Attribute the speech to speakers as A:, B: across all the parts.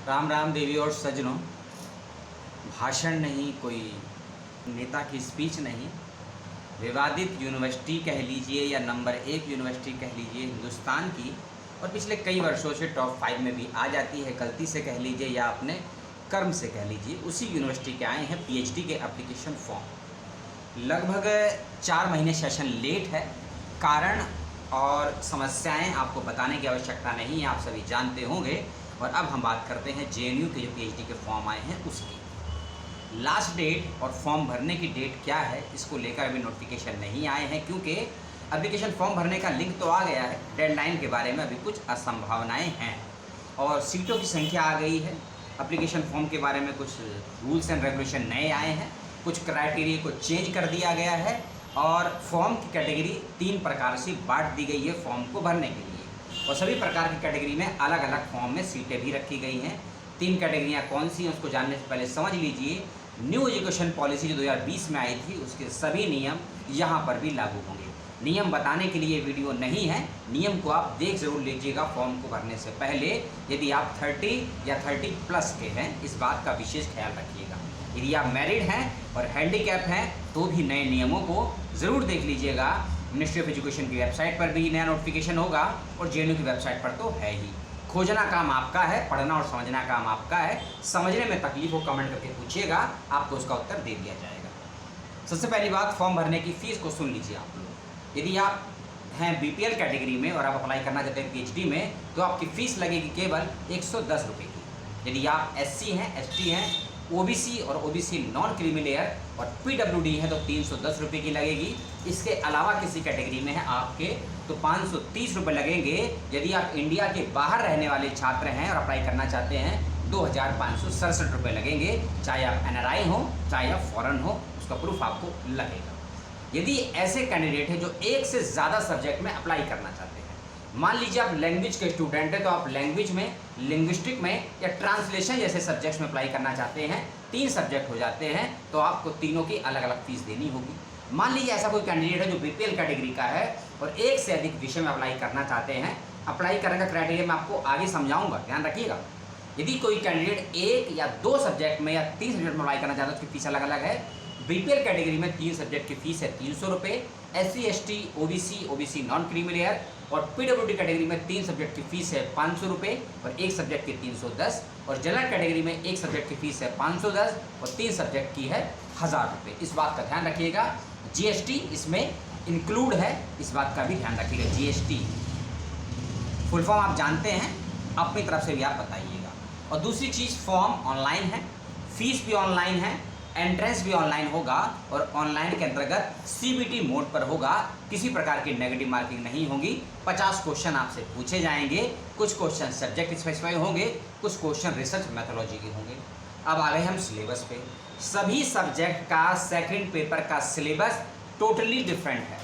A: राम राम देवी और सज्जनों। भाषण नहीं, कोई नेता की स्पीच नहीं, विवादित यूनिवर्सिटी कह लीजिए या नंबर 1 यूनिवर्सिटी कह लीजिए हिंदुस्तान की, और पिछले कई वर्षों से टॉप 5 में भी आ जाती है, गलती से कह लीजिए या अपने कर्म से कह लीजिए, उसी यूनिवर्सिटी के आए हैं पीएचडी के एप्लीकेशन फॉर्म। लगभग 4 महीने सेशन लेट है। कारण और समस्याएं आपको बताने की आवश्यकता नहीं है, आप सभी जानते होंगे। और अब हम बात करते हैं जेएनयू के जो पीएचडी के फॉर्म आए हैं उसकी। लास्ट डेट और फॉर्म भरने की डेट क्या है, इसको लेकर अभी नोटिफिकेशन नहीं आए हैं, क्योंकि एप्लीकेशन फॉर्म भरने का लिंक तो आ गया है, डेडलाइन के बारे में अभी कुछ असंभावनाएं हैं। और सीटों की संख्या आ गई है। एप्लीकेशन फॉर्म के बारे में कुछ रूल्स एंड रेगुलेशन नए आए हैं, कुछ क्राइटेरिया को चेंज कर दिया गया है, और फॉर्म की कैटेगरी 3 प्रकार से बांट दी गई है फॉर्म को भरने के लिए। और सभी प्रकार की कैटेगरी में अलग अलग फॉर्म में सीटें भी रखी गई हैं। 3 कैटेगरियाँ कौन सी हैं उसको जानने से पहले समझ लीजिए, न्यू एजुकेशन पॉलिसी जो 2020 में आई थी उसके सभी नियम यहाँ पर भी लागू होंगे। नियम बताने के लिए वीडियो नहीं है, नियम को आप देख ज़रूर लीजिएगा फॉर्म को भरने से पहले। यदि आप 30 या 30+ के हैं, इस बात का विशेष ख्याल रखिएगा। यदि आप मैरिड हैं और हैंडीकैप हैं तो भी नए नियमों को ज़रूर देख लीजिएगा। मिनिस्ट्री ऑफ एजुकेशन की वेबसाइट पर भी नया नोटिफिकेशन होगा और जेएनयू की वेबसाइट पर तो है ही। खोजना काम आपका है, पढ़ना और समझना काम आपका है। समझने में तकलीफ हो कमेंट करके पूछिएगा, आपको उसका उत्तर दे दिया जाएगा। सबसे पहली बात, फॉर्म भरने की फ़ीस को सुन लीजिए आप लोग। यदि आप हैं बीपीएल कैटेगरी में और आप अप्लाई करना चाहते हैं पीएचडी में, तो आपकी फ़ीस लगेगी केवल 110 रुपये की। यदि आप एससी हैं, एसटी हैं, ओबीसी और ओबीसी नॉन क्रीमी लेयर और पीडब्ल्यूडी है तो 310 रुपये की लगेगी। इसके अलावा किसी कैटेगरी में है आपके तो 530 रुपये लगेंगे। यदि आप इंडिया के बाहर रहने वाले छात्र हैं और अप्लाई करना चाहते हैं 2567 रुपये लगेंगे। चाहे आप एनआरआई हो चाहे आप फॉरेन हो, उसका प्रूफ आपको लगेगा। यदि ऐसे कैंडिडेट हैं जो एक से ज़्यादा सब्जेक्ट में अप्लाई करना चाहते हैं, मान लीजिए आप लैंग्वेज के स्टूडेंट हैं तो आप लैंग्वेज में, लिंग्विस्टिक में या ट्रांसलेशन जैसे सब्जेक्ट्स में अप्लाई करना चाहते हैं, 3 सब्जेक्ट हो जाते हैं, तो आपको तीनों की अलग अलग फीस देनी होगी। मान लीजिए ऐसा कोई कैंडिडेट है जो बीपीएल कैटेगरी का है और एक से अधिक विषय में अप्लाई करना चाहते हैं। अप्लाई करने का क्राइटेरिया मैं आपको आगे समझाऊंगा, ध्यान रखिएगा। यदि कोई कैंडिडेट 1 या 2 सब्जेक्ट में या 3 सब्जेक्ट में अप्लाई करना चाहता है, उसकी फीस अलग अलग है। बीपीएल कैटेगरी में 3 सब्जेक्ट की फीस है 300 रुपये, SC ST OBC OBC non creamy layer और पीडब्ल्यूडी कैटेगरी में 3 सब्जेक्ट की फीस है 500 रुपये और 1 सब्जेक्ट की 310, और जनरल कैटेगरी में 1 सब्जेक्ट की फीस है 510 और 3 सब्जेक्ट की है 1000 रुपये। इस बात का ध्यान रखिएगा। जीएसटी इसमें इंक्लूड है, इस बात का भी ध्यान रखिएगा। जीएसटी फुल फॉर्म आप जानते हैं, अपनी तरफ से भी आप बताइएगा। और दूसरी चीज़, फॉर्म ऑनलाइन है, फीस भी ऑनलाइन है, एंट्रेंस भी ऑनलाइन होगा और ऑनलाइन के अंतर्गत सीबीटी मोड पर होगा। किसी प्रकार की नेगेटिव मार्किंग नहीं होगी। 50 क्वेश्चन आपसे पूछे जाएंगे, कुछ क्वेश्चन सब्जेक्ट स्पेसिफाई होंगे, कुछ क्वेश्चन रिसर्च मैथोलॉजी के होंगे। अब आ गए हम सिलेबस पे। सभी सब्जेक्ट का सेकंड पेपर का सिलेबस टोटली डिफरेंट है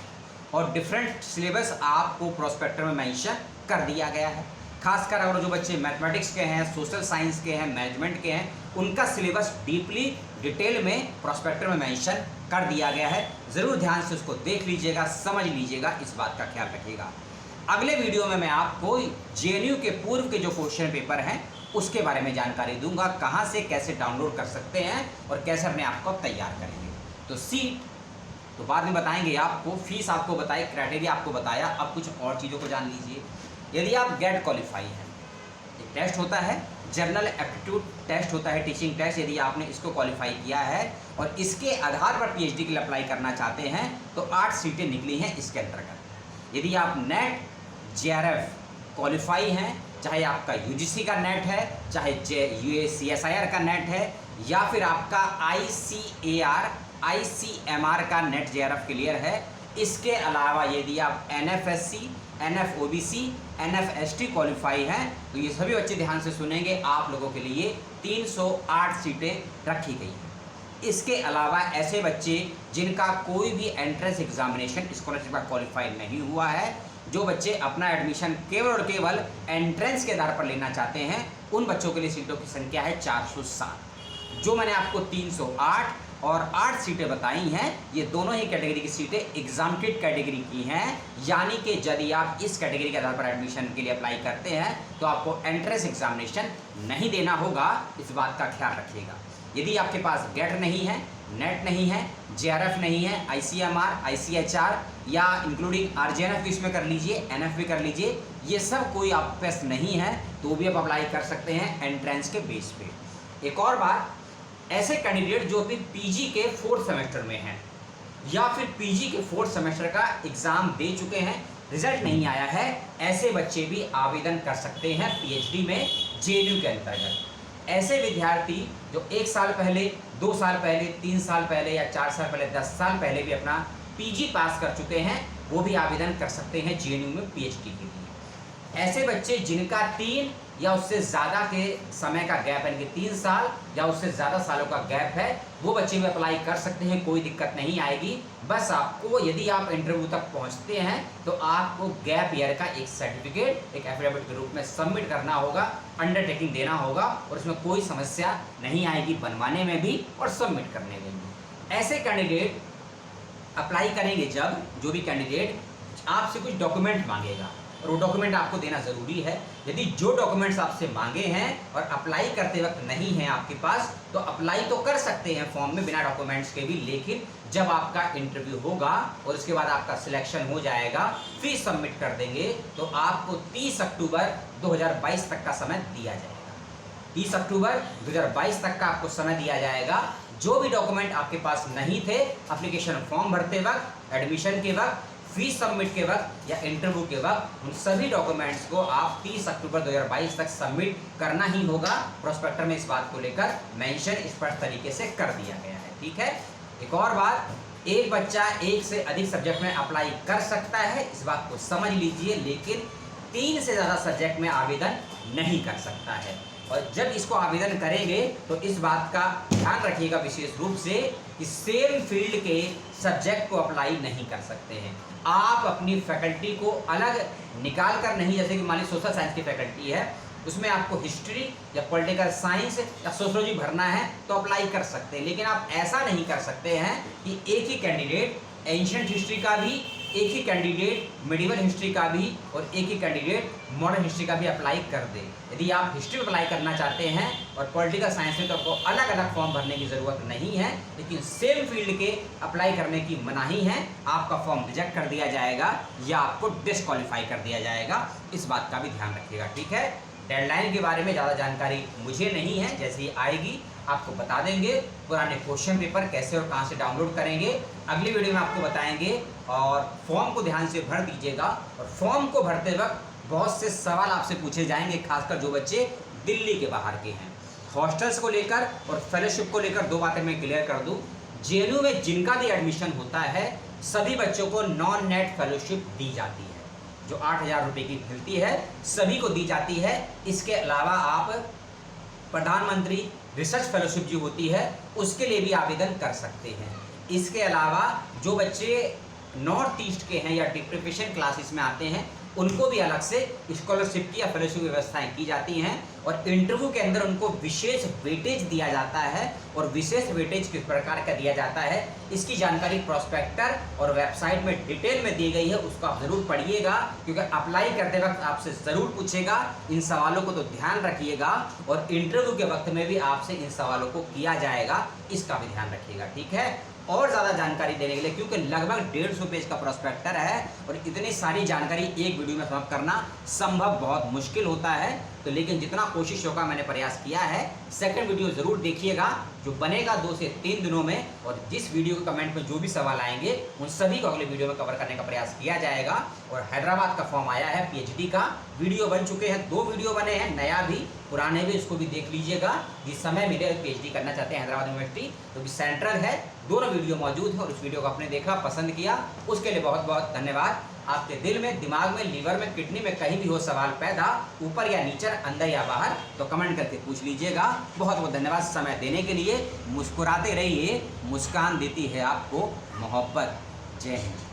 A: और डिफरेंट सिलेबस आपको प्रोस्पेक्टर में मेंशन कर दिया गया है। खासकर अगर जो बच्चे मैथमेटिक्स के हैं, सोशल साइंस के हैं, मैनेजमेंट के हैं, उनका सिलेबस डीपली डिटेल में प्रोस्पेक्टर में मेंशन कर दिया गया है। ज़रूर ध्यान से उसको देख लीजिएगा, समझ लीजिएगा, इस बात का ख्याल रखिएगा। अगले वीडियो में मैं आपको जेएनयू के पूर्व के जो क्वेश्चन पेपर हैं उसके बारे में जानकारी दूंगा, कहाँ से कैसे डाउनलोड कर सकते हैं और कैसे अपने आप को तैयार करेंगे। तो सीट तो बाद में बताएंगे आपको, फीस आपको बताई, क्राइटेरिया आपको बताया। अब कुछ और चीज़ों को जान लीजिए। यदि आप गेट क्वालिफाई हैं, एक टेस्ट होता है, जनरल एप्टीट्यूड टेस्ट होता है, टीचिंग टेस्ट। यदि आपने इसको क्वालिफाई किया है और इसके आधार पर पीएचडी के लिए अप्लाई करना चाहते हैं तो 8 सीटें निकली हैं इसके अंतर्गत। यदि आप नेट जेआरएफ क्वालिफाई हैं, चाहे आपका यूजीसी का नेट है, चाहे सीएसआईआर का नेट है, या फिर आपका आईसीएआर आईसीएमआर का नेट जेआरएफ क्लियर है। इसके अलावा यदि आप एनएफएससी, एनएफओबीसी, एनएफएसटी क्वालिफाई हैं, तो ये सभी बच्चे ध्यान से सुनेंगे, आप लोगों के लिए 308 सीटें रखी गई हैं। इसके अलावा ऐसे बच्चे जिनका कोई भी एंट्रेंस एग्जामिनेशन स्कॉलरशिप का क्वालिफाई नहीं हुआ है, जो बच्चे अपना एडमिशन केवल और केवल एंट्रेंस के आधार पर लेना चाहते हैं, उन बच्चों के लिए सीटों की संख्या है 407। जो मैंने आपको 308 और 8 सीटें बताई हैं। ये दोनों ही कैटेगरी की सीटें एग्जाम्प्टेड कैटेगरी की हैं, यानी कि यदि आप इस कैटेगरी के आधार पर एडमिशन के लिए अप्लाई करते हैं तो आपको एंट्रेंस एग्जामिनेशन नहीं देना होगा, इस बात का ख्याल रखिएगा। यदि आपके पास गेट नहीं है, नेट नहीं है, JRF नहीं है, ICMR, ICHR या इंक्लूडिंग RJNF भी इसमें कर लीजिए, NF भी कर लीजिए, ये सब कोई आप पास नहीं है तो भी आप अप्लाई कर सकते हैं एंट्रेंस के बेस पे। एक और बात, ऐसे कैंडिडेट जो अभी PG के 4th सेमेस्टर में हैं या फिर PG के 4th सेमेस्टर का एग्ज़ाम दे चुके हैं, रिजल्ट नहीं आया है, ऐसे बच्चे भी आवेदन कर सकते हैं PhD में JNU के अंतर्गत। ऐसे विद्यार्थी जो 1 साल पहले, 2 साल पहले, 3 साल पहले या 4 साल पहले, 10 साल पहले भी अपना PG पास कर चुके हैं, वो भी आवेदन कर सकते हैं JNU में PhD के लिए। ऐसे बच्चे जिनका 3 या उससे ज़्यादा के समय का गैप है, 3 साल या उससे ज़्यादा सालों का गैप है, वो बच्चे भी अप्लाई कर सकते हैं, कोई दिक्कत नहीं आएगी। बस आपको, यदि आप इंटरव्यू तक पहुंचते हैं तो आपको गैप ईयर का एक सर्टिफिकेट एक एफिडेविट के रूप में सबमिट करना होगा, अंडरटेकिंग देना होगा, और उसमें कोई समस्या नहीं आएगी बनवाने में भी और सबमिट करने में भी। ऐसे कैंडिडेट अप्लाई करेंगे जब, जो भी कैंडिडेट आपसे कुछ डॉक्यूमेंट मांगेगा और वो डॉक्यूमेंट आपको देना ज़रूरी है। यदि जो डॉक्यूमेंट्स आपसे मांगे हैं और अप्लाई करते वक्त नहीं हैं आपके पास, तो अप्लाई तो कर सकते हैं फॉर्म में बिना डॉक्यूमेंट्स के भी, लेकिन जब आपका इंटरव्यू होगा और उसके बाद आपका सिलेक्शन हो जाएगा, फीस सबमिट कर देंगे, तो आपको 30 अक्टूबर 2022 तक का समय दिया जाएगा। 30 अक्टूबर 2022 तक का आपको समय दिया जाएगा। जो भी डॉक्यूमेंट आपके पास नहीं थे एप्लीकेशन फॉर्म भरते वक्त, एडमिशन के वक्त, फीस सबमिट के वक्त या इंटरव्यू के वक्त, उन सभी डॉक्यूमेंट्स को आप 30 अक्टूबर 2022 तक सबमिट करना ही होगा। प्रोस्पेक्टर में इस बात को लेकर मेंशन स्पष्ट तरीके से कर दिया गया है, ठीक है। एक और बात, एक बच्चा एक से अधिक सब्जेक्ट में अप्लाई कर सकता है, इस बात को समझ लीजिए, लेकिन 3 से ज़्यादा सब्जेक्ट में आवेदन नहीं कर सकता है। और जब इसको आवेदन करेंगे तो इस बात का ध्यान रखिएगा विशेष रूप से कि सेम फील्ड के सब्जेक्ट को अप्लाई नहीं कर सकते हैं। आप अपनी फैकल्टी को अलग निकाल कर नहीं, जैसे कि मान लीजिए सोशल साइंस की फैकल्टी है, उसमें आपको हिस्ट्री या पॉलिटिकल साइंस या सोशोलॉजी भरना है तो अप्लाई कर सकते हैं, लेकिन आप ऐसा नहीं कर सकते हैं कि एक ही कैंडिडेट एंशिएंट हिस्ट्री का भी, एक ही कैंडिडेट मेडिवल हिस्ट्री का भी और एक ही कैंडिडेट मॉडर्न हिस्ट्री का भी अप्लाई कर दे। यदि आप हिस्ट्री में अप्लाई करना चाहते हैं और पॉलिटिकल साइंस में, तो आपको अलग अलग फॉर्म भरने की ज़रूरत नहीं है, लेकिन सेम फील्ड के अप्लाई करने की मनाही है। आपका फॉर्म रिजेक्ट कर दिया जाएगा या आपको डिस्क्वालीफाई कर दिया जाएगा, इस बात का भी ध्यान रखिएगा, ठीक है। डेडलाइन के बारे में ज़्यादा जानकारी मुझे नहीं है, जैसे ही आएगी आपको बता देंगे। पुराने क्वेश्चन पेपर कैसे और कहां से डाउनलोड करेंगे अगली वीडियो में आपको बताएंगे। और फॉर्म को ध्यान से भर दीजिएगा, और फॉर्म को भरते वक्त बहुत से सवाल आपसे पूछे जाएंगे, खासकर जो बच्चे दिल्ली के बाहर के हैं। हॉस्टल्स को लेकर और फेलोशिप को लेकर 2 बातें मैं क्लियर कर दूँ। JNU में जिनका भी एडमिशन होता है, सभी बच्चों को नॉन नेट फेलोशिप दी जाती है, जो 8,000 रुपये की मिलती है, सभी को दी जाती है। इसके अलावा आप प्रधानमंत्री रिसर्च फेलोशिप जो होती है उसके लिए भी आवेदन कर सकते हैं। इसके अलावा जो बच्चे नॉर्थ ईस्ट के हैं या प्रिपरेशन क्लासेस में आते हैं, उनको भी अलग से स्कॉलरशिप की या फेलोशिप व्यवस्थाएं की जाती हैं, और इंटरव्यू के अंदर उनको विशेष वेटेज दिया जाता है। और विशेष वेटेज किस प्रकार का दिया जाता है, इसकी जानकारी प्रोस्पेक्टर और वेबसाइट में डिटेल में दी गई है, उसको आप ज़रूर पढ़िएगा, क्योंकि अप्लाई करते वक्त आपसे ज़रूर पूछेगा। इन सवालों को तो ध्यान रखिएगा, और इंटरव्यू के वक्त में भी आपसे इन सवालों को किया जाएगा, इसका भी ध्यान रखिएगा, ठीक है। और ज़्यादा जानकारी देने के लिए, क्योंकि लगभग 150 पेज का प्रोस्पेक्टर है और इतनी सारी जानकारी एक वीडियो में समाप्त करना संभव बहुत मुश्किल होता है, तो लेकिन जितना कोशिश होगा मैंने प्रयास किया है। सेकंड वीडियो ज़रूर देखिएगा, जो बनेगा 2 से 3 दिनों में, और जिस वीडियो के कमेंट में जो भी सवाल आएंगे उन सभी को अगले वीडियो में कवर करने का प्रयास किया जाएगा। और हैदराबाद का फॉर्म आया है PhD का, वीडियो बन चुके हैं, 2 वीडियो बने हैं, नया भी पुराने भी, उसको भी देख लीजिएगा। जिस समय मिले PhD करना चाहते हैं हैदराबाद यूनिवर्सिटी, तो सेंट्रल है, दोनों वीडियो मौजूद है, और उस वीडियो को आपने देखा, पसंद किया, उसके लिए बहुत बहुत धन्यवाद। आपके दिल में, दिमाग में, लीवर में, किडनी में कहीं भी हो सवाल पैदा, ऊपर या नीचे, अंदर या बाहर, तो कमेंट करके पूछ लीजिएगा। बहुत बहुत धन्यवाद समय देने के लिए। मुस्कुराते रहिए, मुस्कान देती है आपको मोहब्बत। जय हिंद।